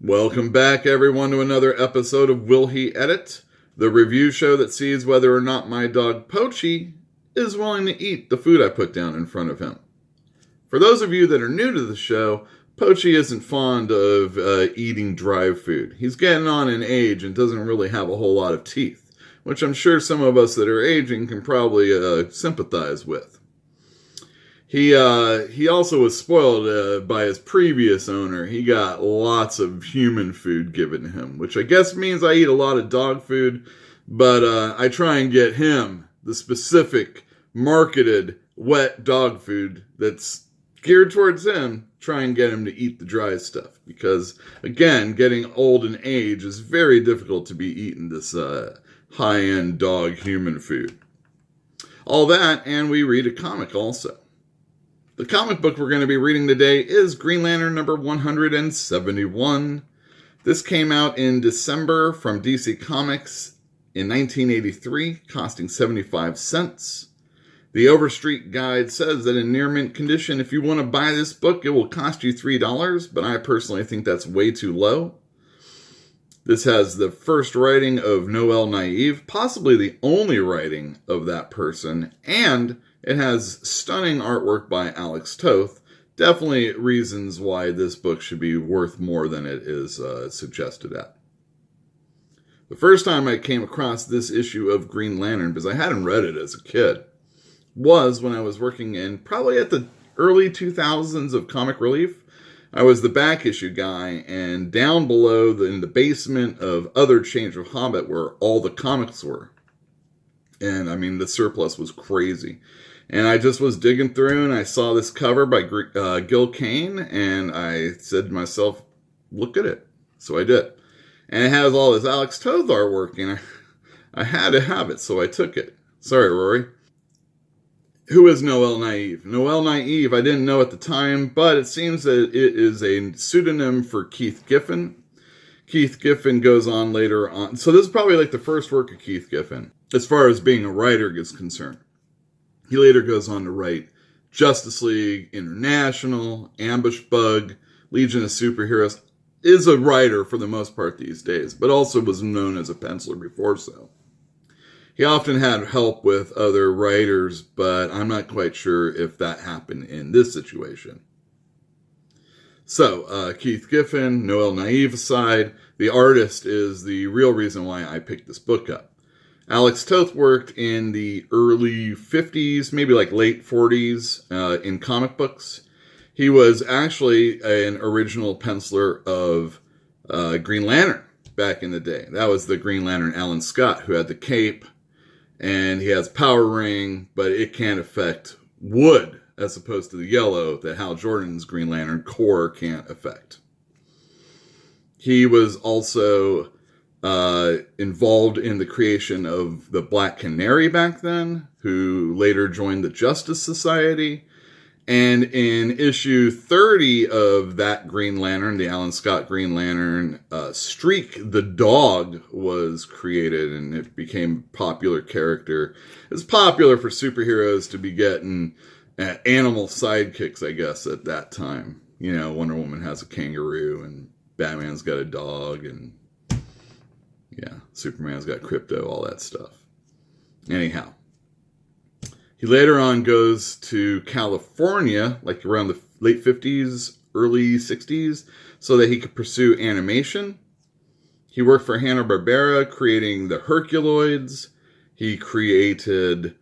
Welcome back, everyone, to another episode of Will He Edit, the review show that sees whether or not my dog Pochi is willing to eat the food I put down in front of him. For those of you that are new to the show, Pochi isn't fond of eating dry food. He's getting on in age and doesn't really have a whole lot of teeth, which I'm sure some of us that are aging can probably sympathize with. He also was spoiled by his previous owner. He got lots of human food given to him, which I guess means I eat a lot of dog food, but I try and get him the specific marketed wet dog food that's geared towards him, try and get him to eat the dry stuff. Because, again, getting old in age is very difficult to be eating this high-end dog human food. All that, and we read a comic also. The comic book we're going to be reading today is Green Lantern number 171. This came out in December from DC Comics in 1983, costing 75 cents. The Overstreet Guide says that in near mint condition, if you want to buy this book, it will cost you $3, but I personally think that's way too low. This has the first writing of Noel Naive, possibly the only writing of that person, and it has stunning artwork by Alex Toth. Definitely reasons why this book should be worth more than it is suggested at. The first time I came across this issue of Green Lantern, because I hadn't read it as a kid, was when I was working in probably at the early 2000s of Comic Relief. I was the back issue guy, and down below in the basement of Other Change of Hobbit where all the comics were. And I mean, the surplus was crazy. And I just was digging through, and I saw this cover by Gil Kane, and I said to myself, look at it. So I did. And it has all this Alex Toth artwork, and I had to have it, so I took it. Sorry, Rory. Who is Noel Naive? Noel Naive, I didn't know at the time, but it seems that it is a pseudonym for Keith Giffen. Keith Giffen goes on later on. So this is probably like the first work of Keith Giffen, as far as being a writer is concerned. He later goes on to write Justice League, International, Ambush Bug, Legion of Superheroes. Is a writer for the most part these days, but also was known as a penciler before so. He often had help with other writers, but I'm not quite sure if that happened in this situation. So, Keith Giffen, Noel Naive aside, the artist is the real reason why I picked this book up. Alex Toth worked in the early 50s, maybe like late 40s, in comic books. He was actually an original penciler of Green Lantern back in the day. That was the Green Lantern Alan Scott, who had the cape, and he has power ring, but it can't affect wood, as opposed to the yellow that Hal Jordan's Green Lantern core can't affect. He was also involved in the creation of the Black Canary back then, who later joined the Justice Society. And in issue 30 of that Green Lantern, the Alan Scott Green Lantern, Streak the dog was created, and it became a popular character. It's popular for superheroes to be getting animal sidekicks, I guess, at that time. You know, Wonder Woman has a kangaroo, and Batman's got a dog, and yeah, Superman's got Crypto, all that stuff. Anyhow, he later on goes to California, like around the late 50s, early 60s, so that he could pursue animation. He worked for Hanna-Barbera, creating the Herculoids. He created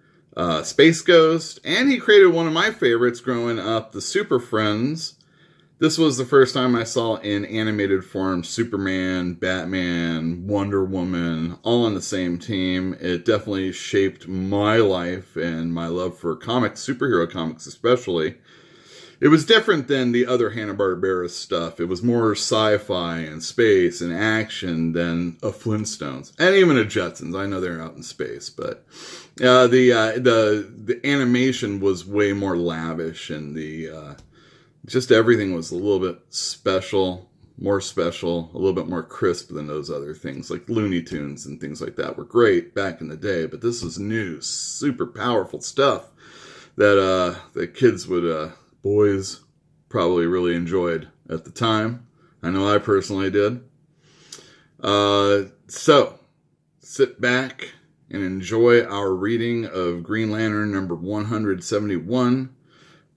Space Ghost, and he created one of my favorites growing up, the Super Friends. This was the first time I saw in animated form Superman, Batman, Wonder Woman, all on the same team. It definitely shaped my life and my love for comics, superhero comics especially. It was different than the other Hanna-Barbera stuff. It was more sci-fi and space and action than a Flintstones. And even a Jetsons. I know they're out in space, but the animation was way more lavish, and just everything was a little bit special, a little bit more crisp than those other things. Like Looney Tunes and things like that were great back in the day, but this was new, super powerful stuff that the kids would, boys probably really enjoyed at the time. I know I personally did. So, sit back and enjoy our reading of Green Lantern number 171.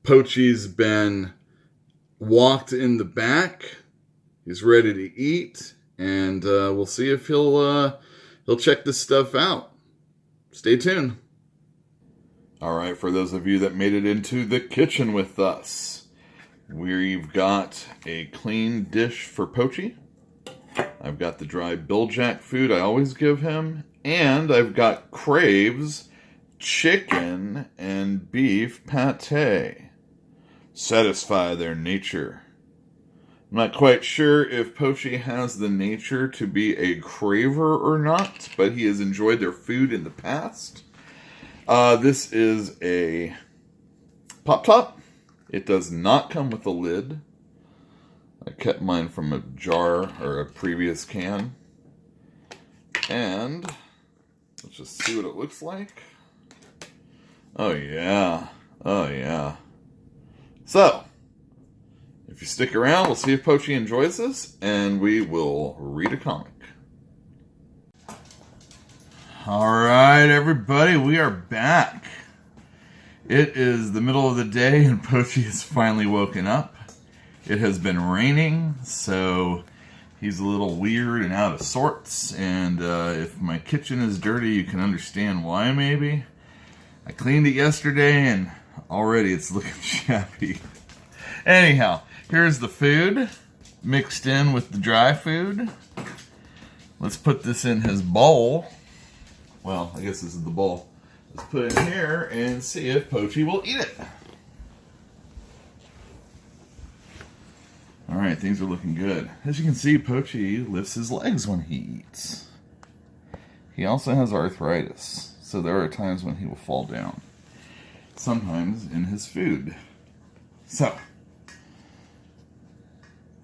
Pochi's been walked in the back. He's ready to eat, and we'll see if he'll check this stuff out. Stay tuned. All right, for those of you that made it into the kitchen with us, we've got a clean dish for Pochi. I've got the dry Billjack food I always give him, and I've got Crave's chicken and beef pate. Satisfy their nature. I'm not quite sure if Pochi has the nature to be a craver or not, but he has enjoyed their food in the past. This is a Pop Top. It does not come with a lid. I kept mine from a jar or a previous can. And let's just see what it looks like. Oh yeah. Oh yeah. So, if you stick around, we'll see if Pochi enjoys this, and we will read a comic. Alright, everybody, we are back. It is the middle of the day, and Pochi has finally woken up. It has been raining, so he's a little weird and out of sorts, and if my kitchen is dirty, you can understand why, maybe. I cleaned it yesterday, and already it's looking shabby. Anyhow, here's the food mixed in with the dry food. Let's put this in his bowl. Well, I guess this is the bowl. Let's put it in here and see if Pochi will eat it. Alright, things are looking good. As you can see, Pochi lifts his legs when he eats. He also has arthritis, so there are times when he will fall down. Sometimes in his food. So,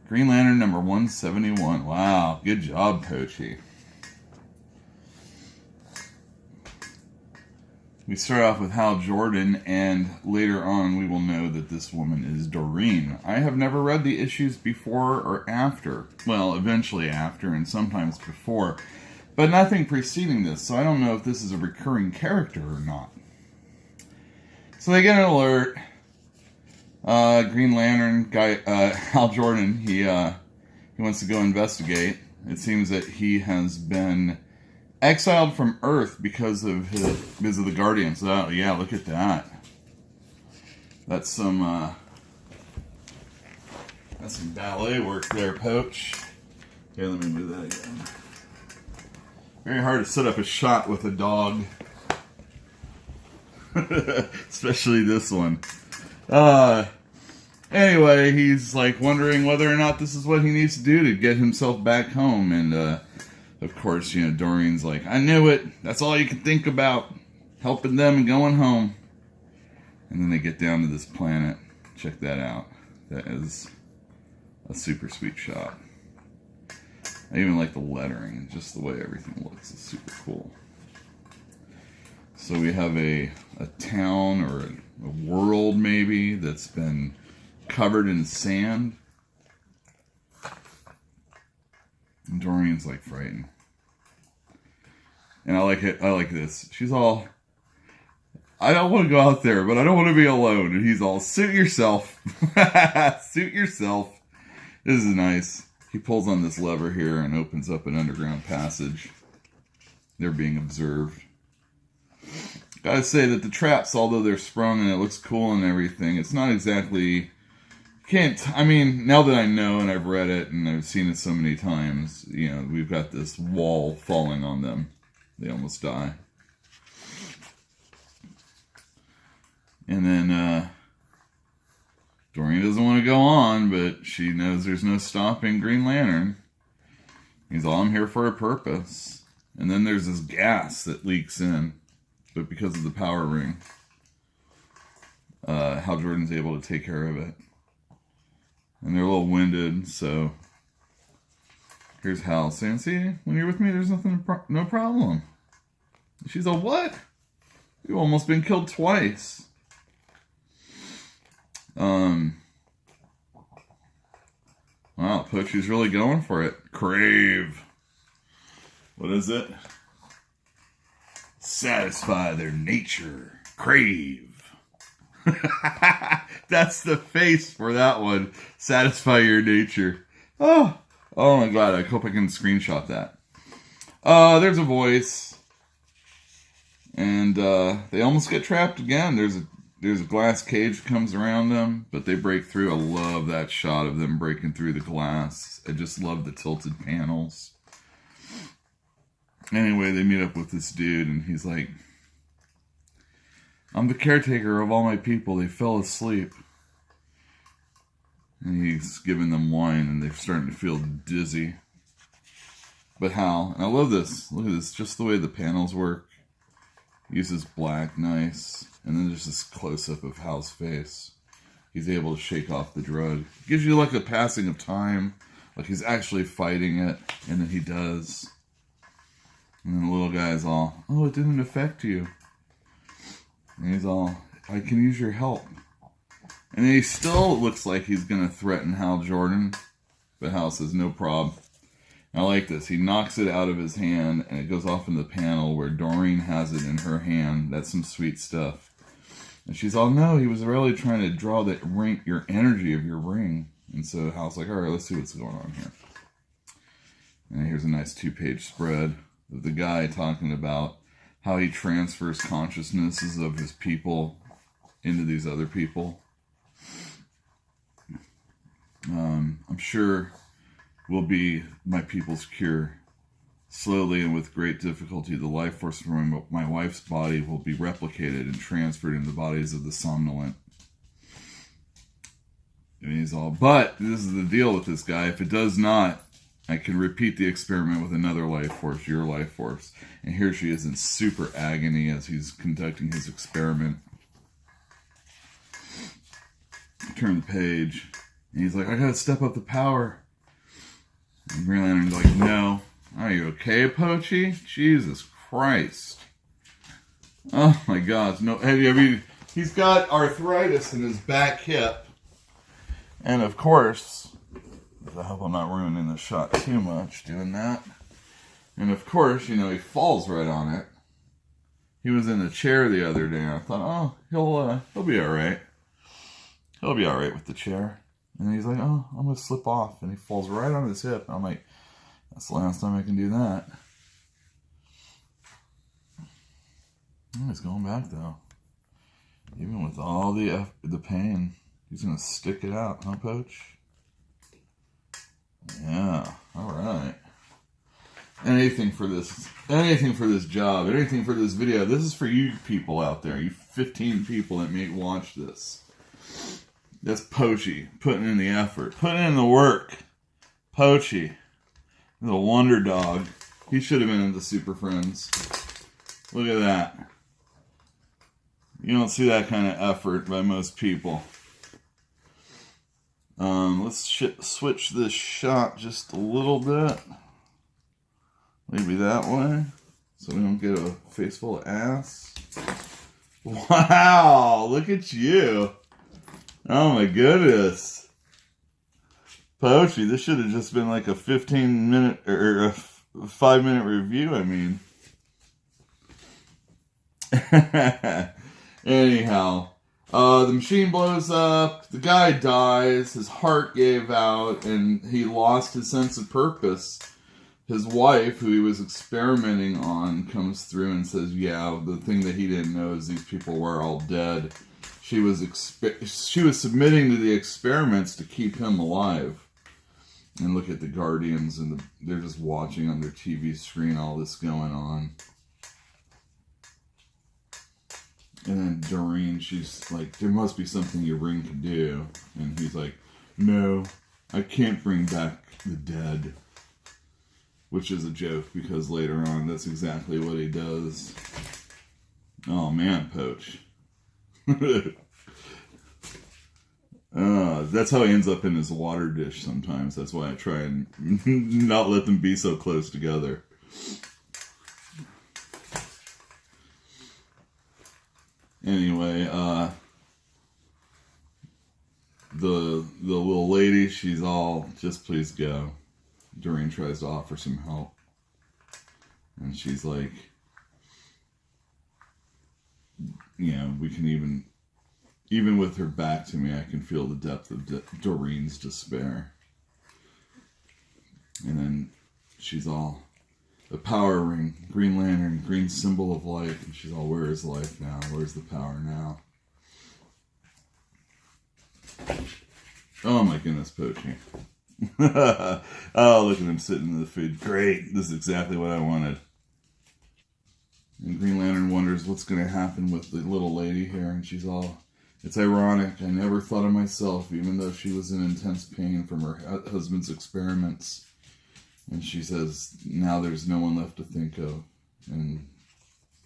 Green Lantern number 171. Wow, good job, Pochi. We start off with Hal Jordan, and later on we will know that this woman is Doreen. I have never read the issues before or after. Well, eventually after, and sometimes before. But nothing preceding this, so I don't know if this is a recurring character or not. So they get an alert. Green Lantern guy, Hal Jordan, he wants to go investigate. It seems that he has been exiled from Earth because of the Guardians. Oh yeah, look at that. That's some ballet work there, Poach. Here, let me do that again. Very hard to set up a shot with a dog. Especially this one. Anyway, he's like wondering whether or not this is what he needs to do to get himself back home. And of course, you know, Doreen's like, I knew it. That's all you can think about. Helping them and going home. And then they get down to this planet. Check that out. That is a super sweet shot. I even like the lettering. Just the way everything looks is super cool. So we have a town or a world maybe that's been covered in sand. And Doreen's like frightened. And I like it. I like this. She's all, I don't want to go out there, but I don't want to be alone. And he's all, suit yourself. Suit yourself. This is nice. He pulls on this lever here and opens up an underground passage. They're being observed. Gotta say that the traps, although they're sprung and it looks cool and everything, it's not exactly... I mean, now that I know and I've read it and I've seen it so many times, you know, we've got this wall falling on them. They almost die. And then, Doreen doesn't want to go on, but she knows there's no stopping Green Lantern. He's all, I'm here for a purpose. And then there's this gas that leaks in, but because of the power ring, Hal Jordan's able to take care of it. And they're a little winded, so here's Hal saying, see, when you're with me, there's no problem. She's a what? You've almost been killed twice. Well, Wow, Poachy's really going for it. Crave. What is it? Satisfy their nature. Crave. That's the face for that one. Satisfy your nature. Oh my god, I hope I can screenshot that. There's a voice. And they almost get trapped again. There's a glass cage that comes around them, but they break through. I love that shot of them breaking through the glass. I just love the tilted panels. Anyway, they meet up with this dude, and he's like, I'm the caretaker of all my people. They fell asleep. And he's giving them wine, and they're starting to feel dizzy. But Hal, and I love this. Look at this, just the way the panels work. Uses black, nice. And then there's this close-up of Hal's face. He's able to shake off the drug. Gives you like a passing of time. Like he's actually fighting it. And then he does. And then the little guy's all, oh, it didn't affect you. And he's all, I can use your help. And then he still looks like he's going to threaten Hal Jordan. But Hal says, no problem. I like this. He knocks it out of his hand, and it goes off in the panel where Doreen has it in her hand. That's some sweet stuff. And she's all, no, he was really trying to draw the ring, your energy of your ring. And so Hal's like, all right, let's see what's going on here. And here's a nice 2-page spread of the guy talking about how he transfers consciousnesses of his people into these other people. I'm sure will be my people's cure. Slowly and with great difficulty, the life force from my wife's body will be replicated and transferred in the bodies of the somnolent. And he's all, but this is the deal with this guy. If it does not, I can repeat the experiment with another life force, your life force. And here she is in super agony as he's conducting his experiment. Turn the page. And he's like, I gotta step up the power. And Green Lantern's like, no. Are you okay, Poachy? Jesus Christ. Oh my God. No, I mean, he's got arthritis in his back hip. And of course, I hope I'm not ruining the shot too much doing that. And of course, you know, he falls right on it. He was in the chair the other day, and I thought, oh, he'll be alright. He'll be alright with the chair. And he's like, oh, I'm going to slip off. And he falls right on his hip. And I'm like, that's the last time I can do that. Oh, he's going back, though. Even with all the pain, he's going to stick it out, huh, Poach? Yeah, alright. Anything for this job, anything for this video. This is for you people out there, you 15 people that may watch this. That's Poachy, putting in the effort, putting in the work. Poachy, the wonder dog. He should have been in the Super Friends. Look at that. You don't see that kind of effort by most people. Let's switch this shot just a little bit. Maybe that way. So we don't get a face full of ass. Wow, look at you. Oh my goodness. Poachy, this should have just been like a 15-minute or a 5-minute review, I mean. Anyhow, the machine blows up, the guy dies, his heart gave out, and he lost his sense of purpose. His wife, who he was experimenting on, comes through and says, yeah, the thing that he didn't know is these people were all dead. She was submitting to the experiments to keep him alive. And look at the Guardians, and they're just watching on their TV screen all this going on. And then Doreen, she's like, there must be something your ring can do. And he's like, no, I can't bring back the dead. Which is a joke, because later on, that's exactly what he does. Oh man, Poach. That's how he ends up in his water dish sometimes. That's why I try and not let them be so close together. Anyway, the little lady, she's all, just please go. Doreen tries to offer some help. And she's like, we can even with her back to me, I can feel the depth of Doreen's despair. And then she's all, the power ring, Green Lantern, green symbol of life. And she's all, where is life now? Where's the power now? Oh my goodness, Pochi. Oh, look at him sitting in the food. Great, this is exactly what I wanted. And Green Lantern wonders what's going to happen with the little lady here. And she's all, it's ironic. I never thought of myself, even though she was in intense pain from her husband's experiments. And she says, now there's no one left to think of. And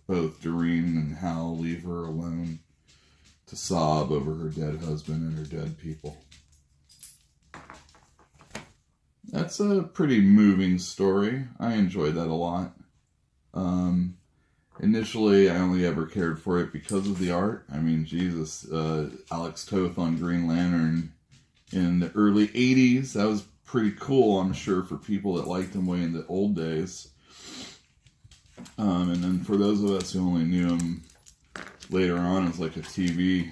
both Doreen and Hal leave her alone to sob over her dead husband and her dead people. That's a pretty moving story. I enjoyed that a lot. Initially, I only ever cared for it because of the art. I mean, Jesus, Alex Toth on Green Lantern in the early 80s, that was pretty cool, I'm sure, for people that liked him way in the old days. And then for those of us who only knew him later on as like a TV,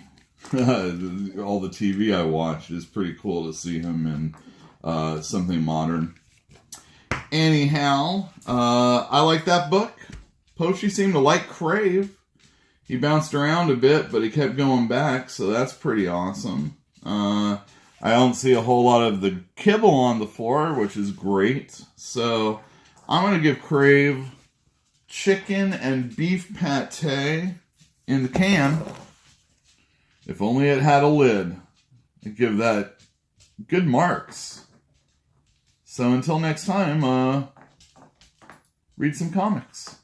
all the TV I watched, is pretty cool to see him in something modern. Anyhow, I like that book. Pochi seemed to like Crave. He bounced around a bit, but he kept going back, so that's pretty awesome. I don't see a whole lot of the kibble on the floor, which is great. So I'm going to give Crave chicken and beef pate in the can. If only it had a lid. I'd give that good marks. So until next time, read some comics.